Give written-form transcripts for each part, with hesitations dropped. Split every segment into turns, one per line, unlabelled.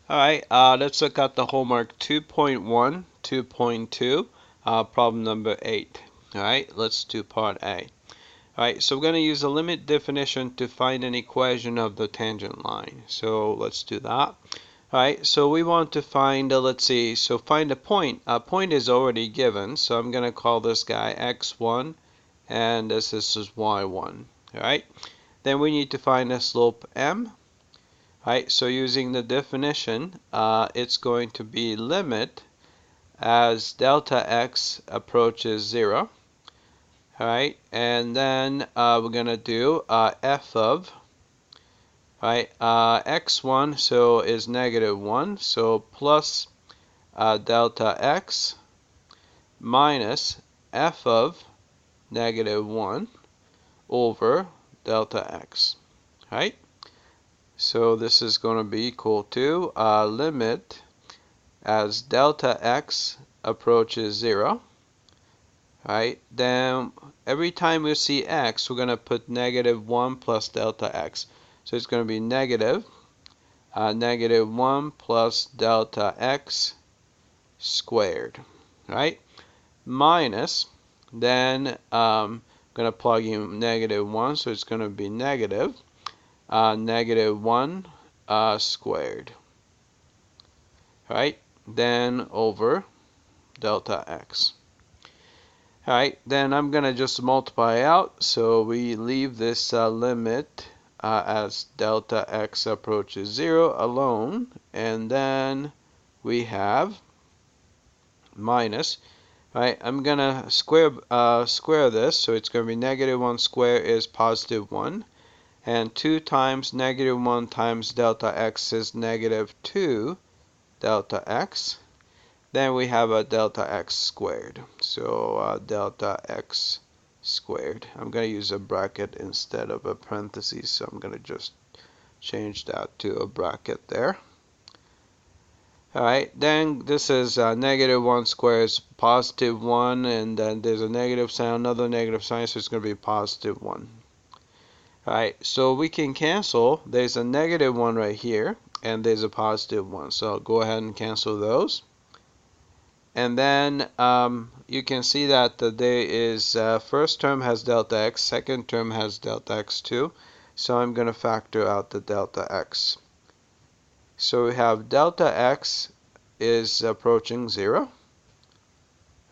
Alright, let's look at the homework 2.1, 2.2, problem number 8. Alright, let's do part A. Alright, so we're going to use a limit definition to find an equation of the tangent line. So let's do that. Alright, so we want to find, let's see, so find a point. A point is already given, so I'm going to call this guy x1 and this is y1. Alright, then we need to find a slope m. Right, so using the definition, it's going to be limit as delta x approaches 0. Right, and then we're going to do f of x1, so is -1, so plus delta x minus f of -1 over delta x. Right. So this is going to be equal to limit as delta x approaches 0. Right? Then every time we see x, we're going to put -1 plus delta x. So it's going to be -1 plus delta x squared. Right? Minus, then I'm going to plug in -1, so it's going to be -1 squared, right? Then over delta x. Alright, then I'm going to just multiply out, so we leave this limit as delta x approaches 0 alone, and then we have minus, right? I'm going to square this, so it's going to be -1 squared is +1. And 2 times -1 times delta x is -2 delta x. Then we have a delta x squared. So delta x squared. I'm going to use a bracket instead of a parenthesis, so I'm going to just change that to a bracket there. Alright, then this is -1 squared is +1, and then there's a negative sign, another negative sign, so it's going to be +1. Alright, so we can cancel. There's a -1 right here, and there's a +1. So I'll go ahead and cancel those. And then you can see that there is first term has delta x, second term has delta x too. So I'm going to factor out the delta x. So we have delta x is approaching 0.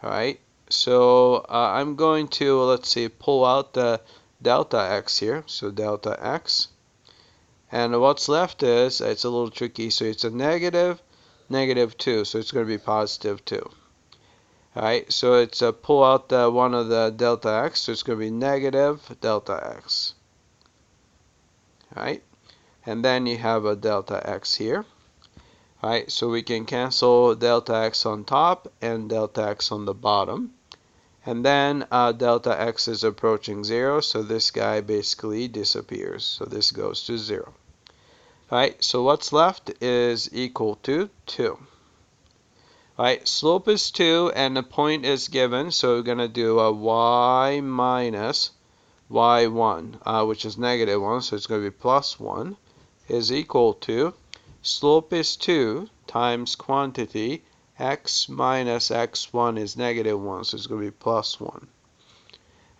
Alright, so I'm going to, let's see, pull out the delta x here, so delta x, and what's left is, it's a little tricky, so it's a -2, so it's going to be +2. Alright, so it's pull out one of the delta x, so it's going to be negative delta x. Alright, and then you have a delta x here. Alright, so we can cancel delta x on top and delta x on the bottom. And then delta x is approaching 0, so this guy basically disappears. So this goes to 0. Alright, so what's left is equal to 2. Alright, slope is 2 and the point is given, so we're going to do a y minus y1, which is -1, so it's going to be +1, is equal to slope is 2 times quantity x minus x1 is -1, so it's going to be +1.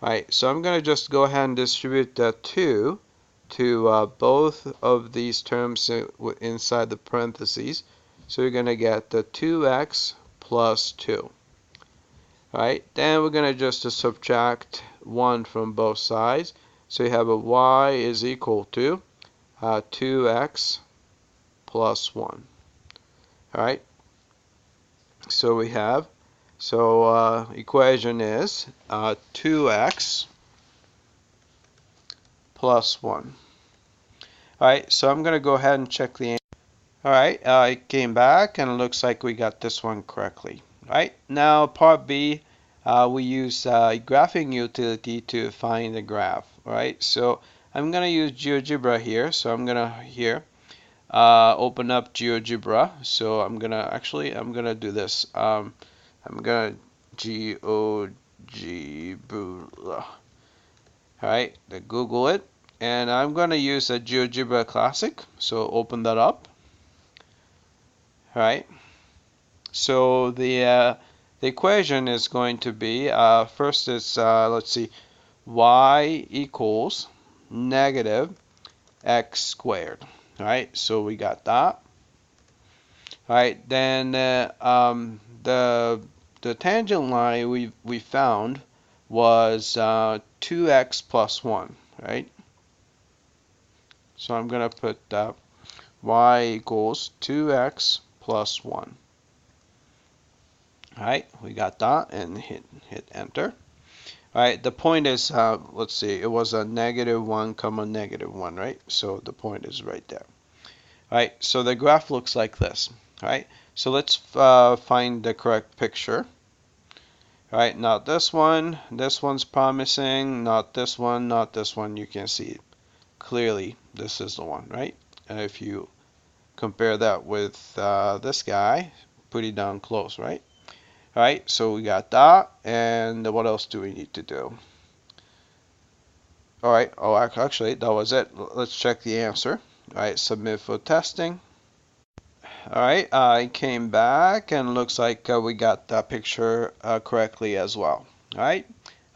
Alright, so I'm going to just go ahead and distribute the 2 to both of these terms inside the parentheses. So you're going to get the 2x plus 2. Alright, then we're going to just subtract 1 from both sides. So you have a y is equal to 2x plus 1. Alright. So we have, equation is 2x plus 1. Alright, so I'm going to go ahead and check the answer. Alright, it came back and it looks like we got this one correctly. Alright, now part B, we use graphing utility to find the graph. Alright, so I'm going to use GeoGebra here, so I'm going to open up GeoGebra. So I'm gonna do this. I'm gonna GeoGebra. Alright, Google it, and I'm gonna use a GeoGebra Classic. So open that up. All right. So the equation is going to be first is let's see, y equals negative x squared. All right. So we got that. All right. Then the tangent line we found was 2x plus 1. Right. So I'm gonna put y equals 2x plus 1. Alright, we got that and hit enter. Alright, the point is, let's see, it was a -1 comma -1, right? So the point is right there. Alright, so the graph looks like this. Alright, so let's find the correct picture. Alright, not this one's promising, not this one, not this one. You can see clearly this is the one, right? And if you compare that with this guy, pretty darn close, right? Alright, so we got that, and what else do we need to do? Alright, oh actually, that was it. Let's check the answer. Alright, submit for testing. Alright, I came back, and looks like we got that picture correctly as well. Alright,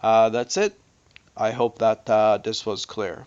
that's it. I hope that this was clear.